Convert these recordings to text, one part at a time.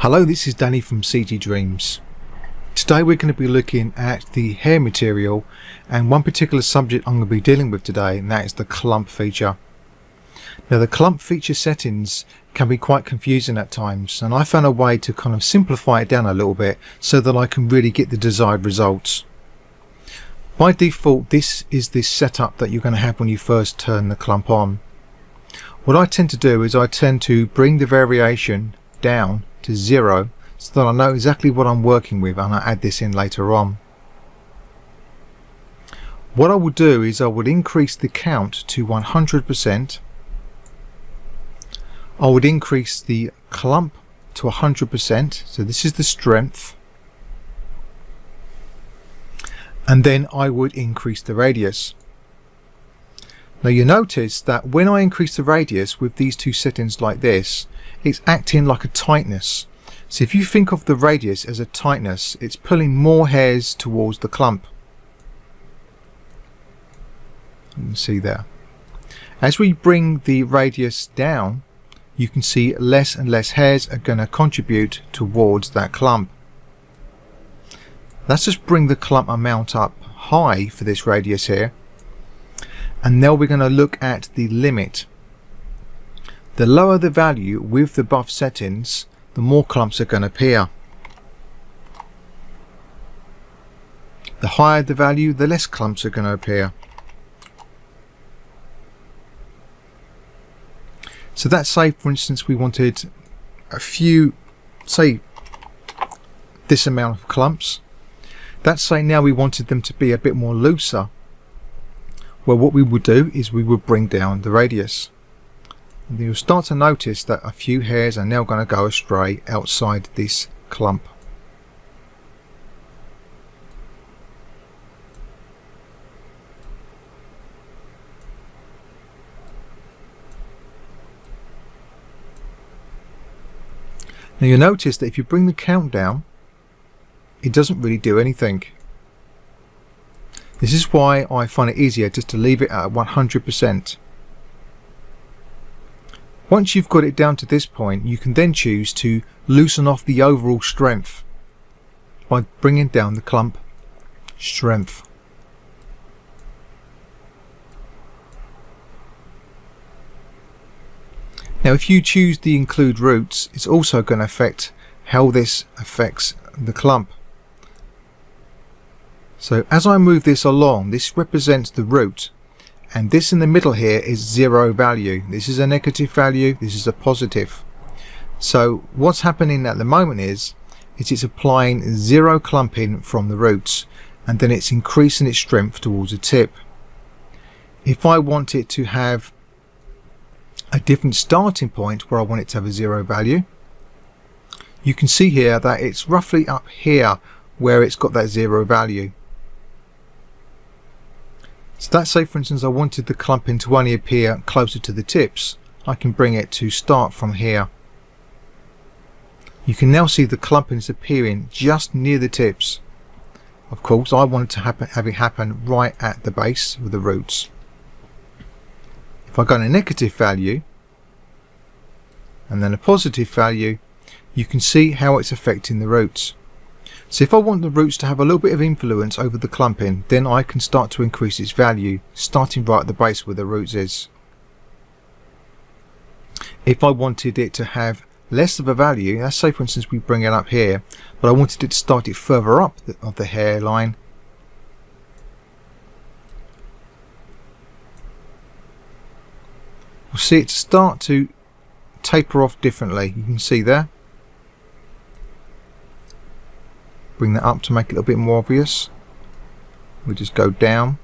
Hello, this is Danny from CG Dreams. Today we're going to be looking at the hair material and one particular subject I'm going to be dealing with today, and that is the clump feature. Now the clump feature settings can be quite confusing at times, and I found a way to kind of simplify it down a little bit so that I can really get the desired results. By default, this is the setup that you're going to have when you first turn the clump on. What I tend to do is I tend to bring the variation down to 0 so that I know exactly what I'm working with, and I add this in later on. What I would do is I would increase the count to 100%. I would increase the clump to 100%, so this is the strength, and then I would increase the radius. Now you notice that when I increase the radius with these two settings like this, it's acting like a tightness. So if you think of the radius as a tightness, it's pulling more hairs towards the clump. You can see there. As we bring the radius down, you can see less and less hairs are going to contribute towards that clump. Let's just bring the clump amount up high for this radius here. And now we're going to look at the limit. The lower the value with the buff settings, the more clumps are going to appear. The higher the value, the less clumps are going to appear. So let's say, for instance, we wanted a few, say this amount of clumps. Let's say now we wanted them to be a bit more looser. Well, what we would do is we would bring down the radius. And you'll start to notice that a few hairs are now going to go astray outside this clump. Now you'll notice that if you bring the count down, it doesn't really do anything. This is why I find it easier just to leave it at 100%. Once you've got it down to this point, you can then choose to loosen off the overall strength by bringing down the clump strength. Now if you choose the include roots, it's also going to affect how this affects the clump. So as I move this along, this represents the root, and this in the middle here is 0 value. This is a negative value, this is a positive. So what's happening at the moment is it's applying 0 clumping from the roots, and then it's increasing its strength towards the tip. If I want it to have a different starting point where I want it to have a 0 value, you can see here that it's roughly up here where it's got that 0 value. So let's say, for instance, I wanted the clumping to only appear closer to the tips. I can bring it to start from here. You can now see the clumping is appearing just near the tips. Of course, I wanted to have it happen right at the base of the roots. If I go to a negative value and then a positive value, you can see how it's affecting the roots. So if I want the roots to have a little bit of influence over the clumping, then I can start to increase its value, starting right at the base where the roots is. If I wanted it to have less of a value, let's say for instance we bring it up here, but I wanted it to start it further up of the hairline, we'll see it start to taper off differently. You can see there. Bring that up to make it a little bit more obvious. We just go down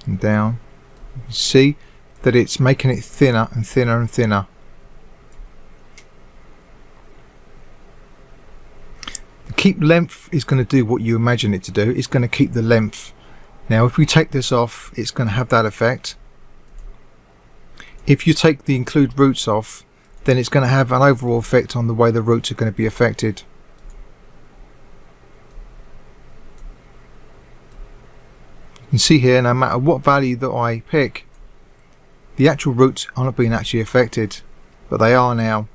and down. You can see that it's making it thinner and thinner and thinner. The keep length is going to do what you imagine it to do. It's going to keep the length. Now if we take this off, it's going to have that effect. If you take the include roots off, then it's going to have an overall effect on the way the roots are going to be affected. You can see here, no matter what value that I pick, the actual roots are not being actually affected, but they are now.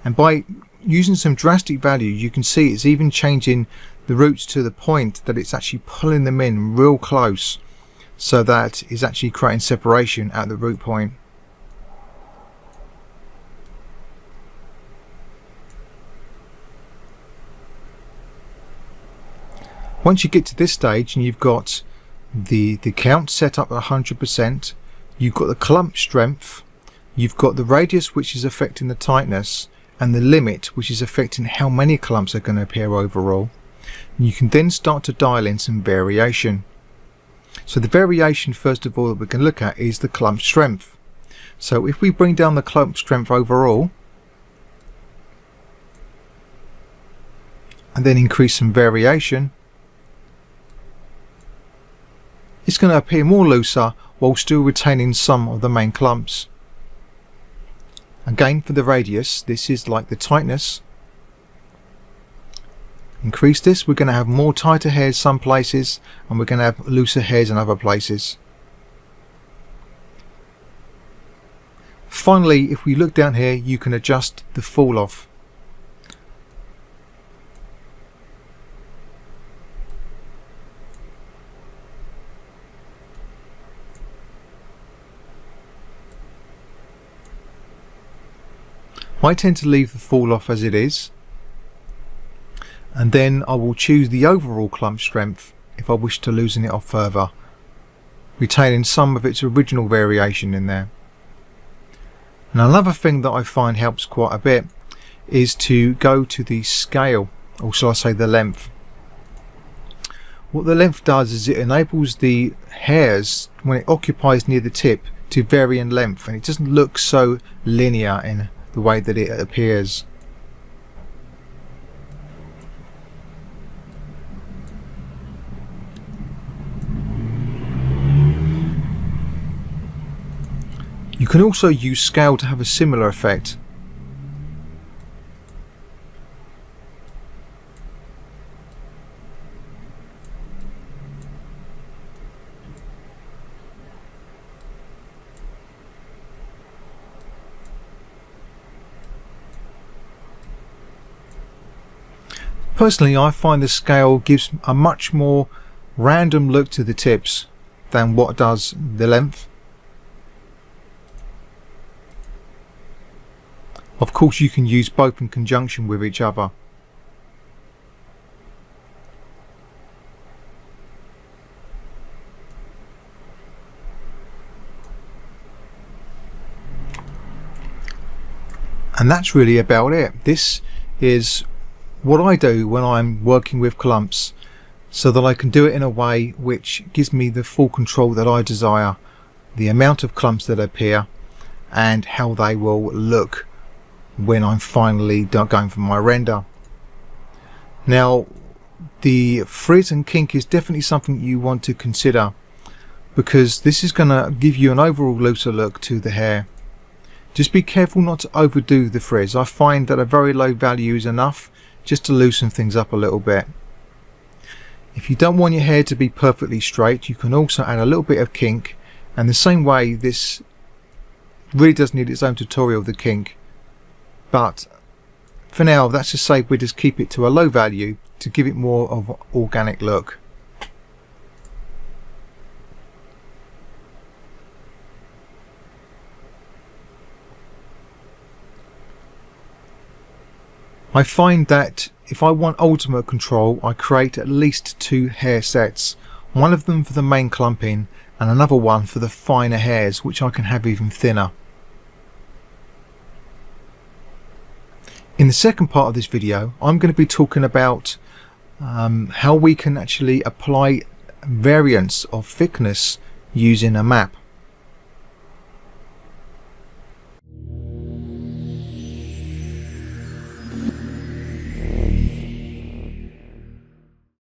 And by using some drastic values, you can see it's even changing the roots to the point that it's actually pulling them in real close, so that it's actually creating separation at the root point. Once you get to this stage and you've got the count set up at 100%, you've got the clump strength, you've got the radius which is affecting the tightness, and the limit which is affecting how many clumps are going to appear overall, you can then start to dial in some variation. So the variation first of all that we can look at is the clump strength. So if we bring down the clump strength overall and then increase some variation, it's going to appear more looser while still retaining some of the main clumps. Again, for the radius, this is like the tightness. Increase this, we're going to have more tighter hairs some places, and we're going to have looser hairs in other places. Finally, if we look down here, you can adjust the fall off. I tend to leave the fall off as it is, and then I will choose the overall clump strength if I wish to loosen it off further, retaining some of its original variation in there. And another thing that I find helps quite a bit is to go to the scale, or shall I say the length. What the length does is it enables the hairs, when it occupies near the tip, to vary in length, and it doesn't look so linear in the way that it appears. You can also use scale to have a similar effect. Personally, I find the scale gives a much more random look to the tips than what does the length. Of course, you can use both in conjunction with each other. And that's really about it. This is what I do when I'm working with clumps, so that I can do it in a way which gives me the full control that I desire, the amount of clumps that appear and how they will look when I'm finally going for my render. Now, the frizz and kink is definitely something you want to consider, because this is going to give you an overall looser look to the hair. Just be careful not to overdo the frizz. I find that a very low value is enough just to loosen things up a little bit. If you don't want your hair to be perfectly straight, you can also add a little bit of kink, and the same way this really does need its own tutorial, the kink. But for now, let's just say we just keep it to a low value to give it more of an organic look. I find that if I want ultimate control, I create at least 2 hair sets, one of them for the main clumping and another one for the finer hairs, which I can have even thinner. In the second part of this video, I'm going to be talking about how we can actually apply variants of thickness using a map.